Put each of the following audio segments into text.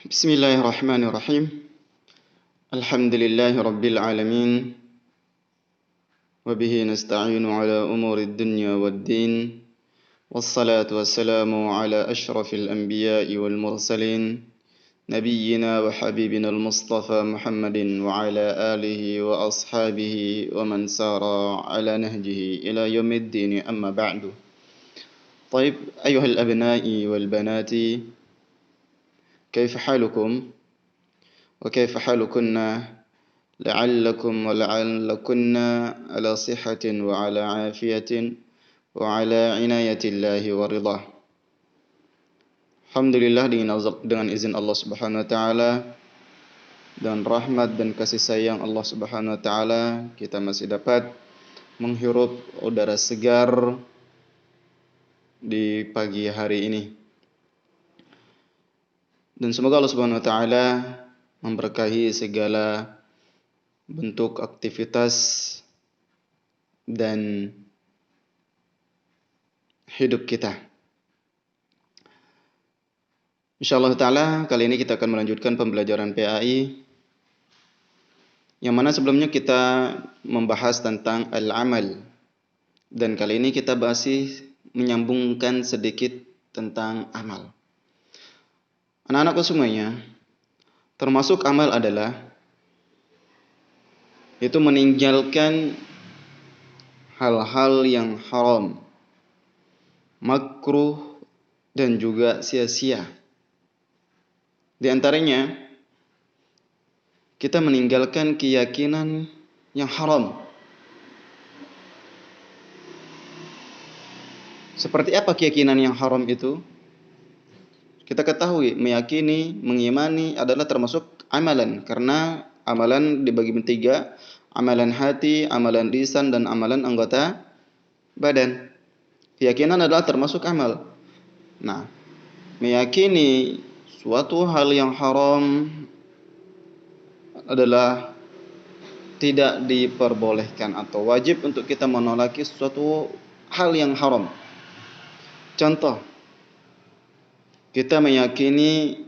Bismillahirrahmanirrahim. Alhamdulillahi rabbil alamin. Wabihi nasta'inu ala umurid dunya waddin. Wassalatu wassalamu ala ashrafil anbiya'i wal mursalin. Nabiyyina wa habibina al-Mustafa Muhammadin wa ala alihi wa ashabihi wa man sara ala nahjihi ila yaumiddin amma ba'du. Taib, ayuhal abna'i wal banati, kaifa halukum? وكيف حالكن لعلكم ولعلكن على صحة وعلى عافية وعلى عناية الله ورضاه. Alhamdulillah, dengan izin Allah Subhanahu wa taala dan rahmat dan kasih sayang Allah Subhanahu wa taala, kita masih dapat menghirup udara segar di pagi hari ini. Dan semoga Allah Subhanahu wa taala memberkahi segala bentuk aktivitas dan hidup kita. Insyaallah ta'ala, kali ini kita akan melanjutkan pembelajaran PAI, yang mana sebelumnya kita membahas tentang al-amal. Dan kali ini kita masih menyambungkan sedikit tentang amal. Anak-anakku semuanya, termasuk amal adalah itu meninggalkan hal-hal yang haram, makruh, dan juga sia-sia. Di antaranya, kita meninggalkan keyakinan yang haram. Seperti apa keyakinan yang haram itu? Kita ketahui, meyakini, mengimani adalah termasuk amalan. Karena amalan dibagi bertiga, amalan hati, amalan lisan, dan amalan anggota badan. Keyakinan adalah termasuk amal. Nah, meyakini suatu hal yang haram adalah tidak diperbolehkan atau wajib untuk kita menolaki suatu hal yang haram. Contoh, kita meyakini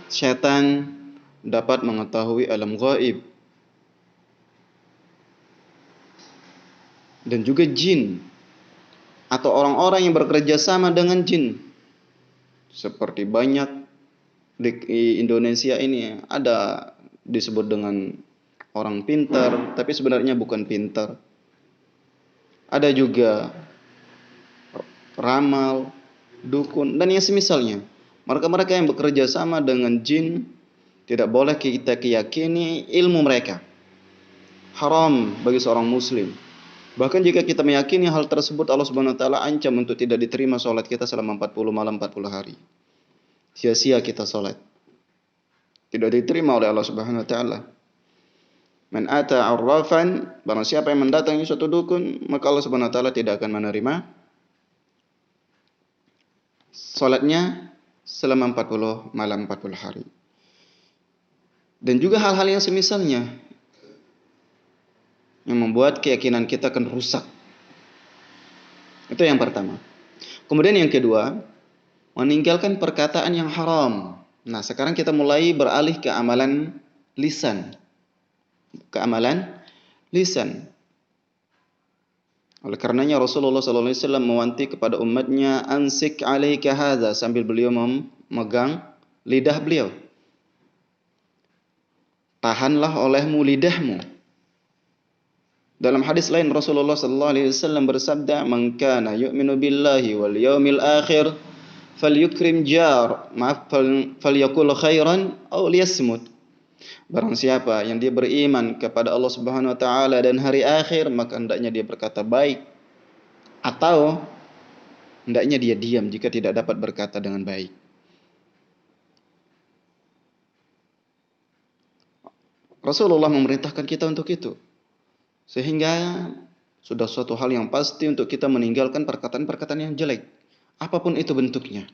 syaitan dapat mengetahui alam gaib, dan juga jin atau orang-orang yang bekerja sama dengan jin. Seperti banyak di Indonesia ini ada disebut dengan orang pintar, tapi sebenarnya bukan pintar. Ada juga ramal, dukun, dan yang semisalnya. Mereka-mereka yang bekerja sama dengan jin, tidak boleh kita keyakini ilmu mereka. Haram bagi seorang muslim. Bahkan jika kita meyakini hal tersebut, Allah Subhanahu wa taala ancam untuk tidak diterima salat kita selama 40 malam 40 hari. Sia-sia kita salat. Tidak diterima oleh Allah Subhanahu wa taala. Man ata arrafan, barang siapa yang mendatangi suatu dukun, maka Allah Subhanahu wa taala tidak akan menerima salatnya selama 40 malam 40 hari. Dan juga hal-hal yang semisalnya yang membuat keyakinan kita akan rusak. Itu yang pertama. Kemudian yang kedua, meninggalkan perkataan yang haram. Nah, sekarang kita mulai beralih ke amalan lisan. Ke amalan lisan. Oleh karenanya Rasulullah SAW mewanti kepada umatnya, ansik alaika hadza, sambil beliau memegang lidah beliau. Tahanlah olehmu lidahmu. Dalam hadis lain Rasulullah SAW bersabda, man kana yu'minu billahi wal yaumil akhir falyukrim jar, falyakul khairan aw liyasmut. Barang siapa yang dia beriman kepada Allah Subhanahu wa taala dan hari akhir, maka hendaknya dia berkata baik, atau hendaknya dia diam jika tidak dapat berkata dengan baik. Rasulullah memerintahkan kita untuk itu. Sehingga sudah suatu hal yang pasti untuk kita meninggalkan perkataan-perkataan yang jelek, apapun itu bentuknya.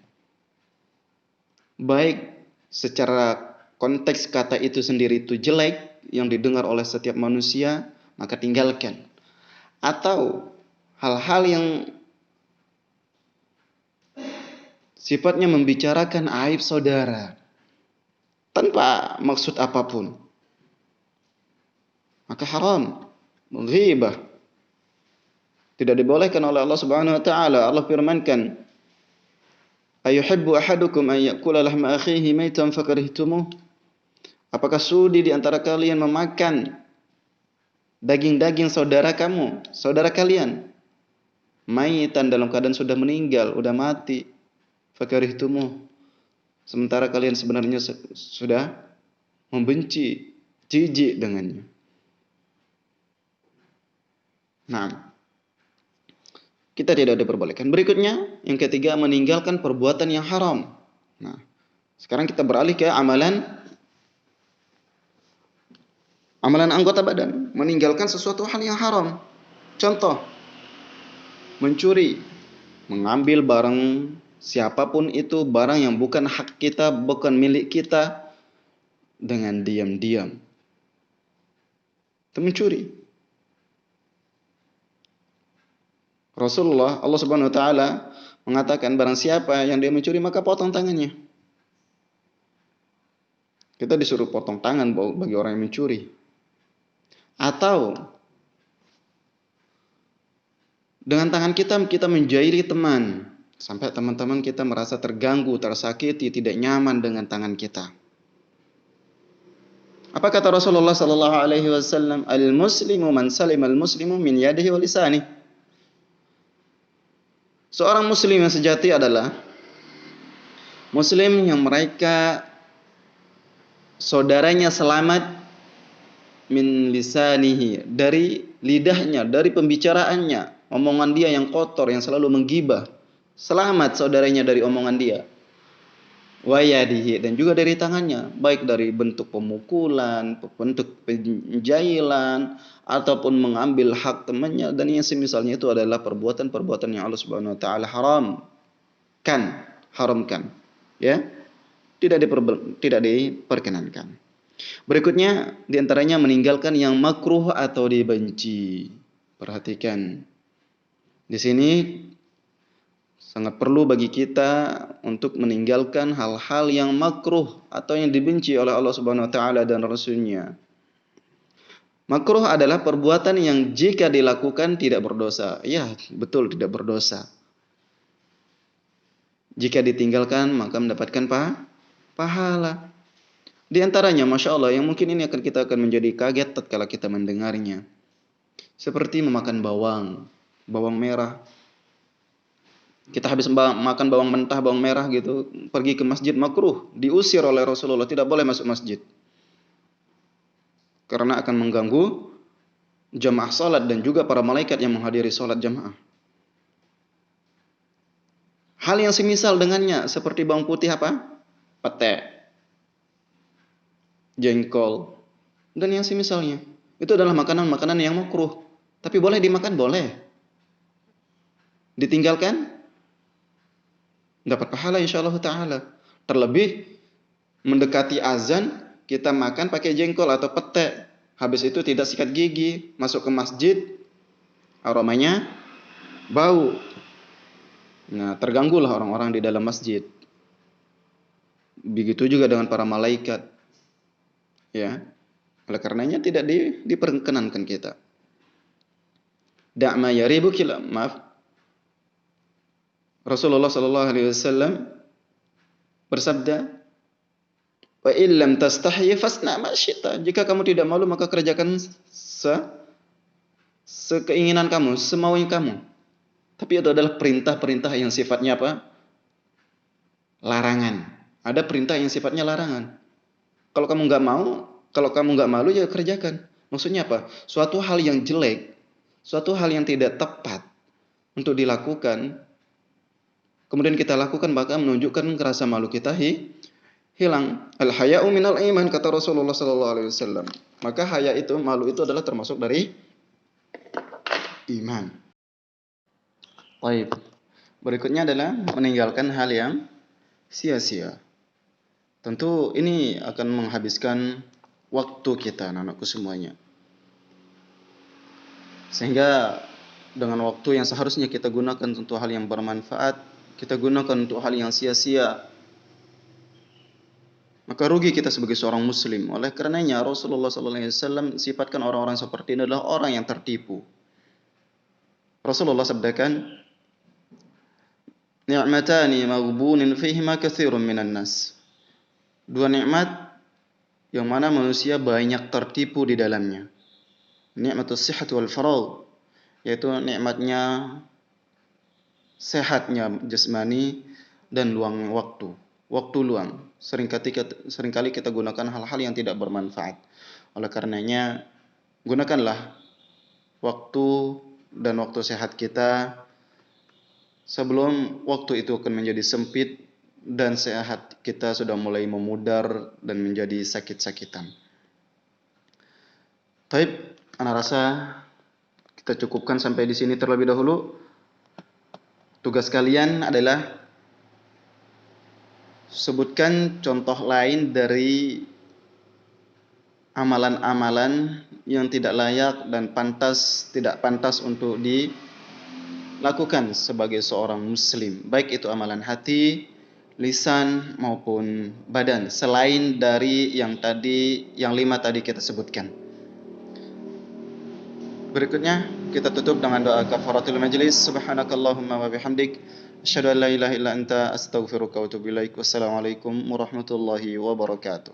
Baik secara konteks kata itu sendiri itu jelek yang didengar oleh setiap manusia, maka tinggalkan. Atau hal-hal yang sifatnya membicarakan aib saudara tanpa maksud apapun, maka haram, ghibah. Tidak dibolehkan oleh Allah Subhanahu wa taala. Allah firmankan, "Ayuhibbu ahadukum an ya'kula lahma akhihi maitan fakarihtumuh?" Apakah sudi di antara kalian memakan daging-daging saudara kamu, saudara kalian, maitan dalam keadaan sudah meninggal, sudah mati, fakarihtumuh, sementara kalian sebenarnya sudah membenci, jijik dengannya. Nah, kita tidak diperbolehkan. Berikutnya, yang ketiga, meninggalkan perbuatan yang haram. Nah, sekarang kita beralih ke amalan anggota badan. Meninggalkan sesuatu hal yang haram. Contoh, mencuri, mengambil barang siapapun itu, barang yang bukan hak kita, bukan milik kita, dengan diam-diam. Itu mencuri. Rasulullah, Allah Subhanahu wa taala mengatakan, barang siapa yang dia mencuri maka potong tangannya. Kita disuruh potong tangan bagi orang yang mencuri. Atau dengan tangan kita menjaili teman sampai teman-teman kita merasa terganggu, tersakiti, tidak nyaman dengan tangan kita. Apa kata Rasulullah sallallahu alaihi wasallam? Al-muslimu man salima al-muslimu min yadihi wa lisanihi. Seorang muslim yang sejati adalah muslim yang mereka saudaranya selamat min lisanihi, dari lidahnya, dari pembicaraannya, omongan dia yang kotor, yang selalu menggibah. Selamat saudaranya dari omongan dia. Wa yadihi, dan juga dari tangannya, baik dari bentuk pemukulan, bentuk penjailan, ataupun mengambil hak temannya, dan yang semisalnya itu adalah perbuatan-perbuatan yang Allah Subhanahu wa taala haramkan, ya, tidak diperkenankan. Berikutnya diantaranya meninggalkan yang makruh atau dibenci. Perhatikan, di sini sangat perlu bagi kita untuk meninggalkan hal-hal yang makruh atau yang dibenci oleh Allah Subhanahu wa taala dan Rasul-Nya. Makruh adalah perbuatan yang jika dilakukan tidak berdosa. Ya, betul, tidak berdosa. Jika ditinggalkan maka mendapatkan pahala. Di antaranya, Masya Allah, yang mungkin ini kita akan menjadi kaget tatkala kita mendengarnya. Seperti memakan bawang merah. Kita habis makan bawang mentah, bawang merah gitu, pergi ke masjid, makruh, diusir oleh Rasulullah, tidak boleh masuk masjid. Karena akan mengganggu jamaah salat dan juga para malaikat yang menghadiri salat jamaah. Hal yang semisal dengannya seperti bawang putih apa? Pete, jengkol, dan yang semisalnya. Itu adalah makanan-makanan yang makruh. Tapi boleh dimakan? Boleh. Ditinggalkan? Dapat pahala insyaallah ta'ala. Terlebih mendekati azan, kita makan pakai jengkol atau pete. Habis itu tidak sikat gigi, masuk ke masjid, aromanya bau. Nah, terganggulah orang-orang di dalam masjid. Begitu juga dengan para malaikat. Ya. Oleh karenanya tidak diperkenankan kita. Da'ma yaribu kila, maaf. Rasulullah sallallahu alaihi wasallam bersabda, "Wa illam tastahi fasna ma syi'ta." Jika kamu tidak malu maka kerjakan sekeinginan kamu, semaunya kamu. Tapi itu adalah perintah-perintah yang sifatnya apa? Larangan. Ada perintah yang sifatnya larangan. Kalau kamu nggak malu ya kerjakan. Maksudnya apa? Suatu hal yang jelek, suatu hal yang tidak tepat untuk dilakukan, kemudian kita lakukan, maka menunjukkan rasa malu kita hilang. Al-haya'u minal iman, kata Rasulullah sallallahu alaihi wasallam. Maka haya itu, malu itu adalah termasuk dari iman. Baik. Berikutnya adalah meninggalkan hal yang sia-sia. Tentu ini akan menghabiskan waktu kita, anak-anakku semuanya. Sehingga dengan waktu yang seharusnya kita gunakan untuk hal yang bermanfaat, kita gunakan untuk hal yang sia-sia, maka rugi kita sebagai seorang muslim. Oleh karenanya Rasulullah SAW sifatkan orang-orang seperti ini adalah orang yang tertipu. Rasulullah sabdakan, ni'matani maghbunin fihima katsirun minan nas. Dua nikmat yang mana manusia banyak tertipu di dalamnya. Nikmatus sihat wal faragh, yaitu nikmatnya sehatnya jasmani dan luang waktu. Waktu luang. Seringkali kita gunakan hal-hal yang tidak bermanfaat. Oleh karenanya, gunakanlah waktu dan waktu sehat kita sebelum waktu itu akan menjadi sempit dan sehat kita sudah mulai memudar dan menjadi sakit-sakitan. Taib, ana rasa kita cukupkan sampai di sini terlebih dahulu. Tugas kalian adalah sebutkan contoh lain dari amalan-amalan yang tidak layak dan tidak pantas untuk dilakukan sebagai seorang muslim, baik itu amalan hati, lisan maupun badan, selain dari yang 5 tadi kita sebutkan. Berikutnya kita tutup dengan doa kafaratul majlis. Subhanakallahumma wa bihamdik, asyhadu an la ilaha illa anta, astaghfiruka wa atubu ilaik. Wassalamualaikum warahmatullahi wabarakatuh.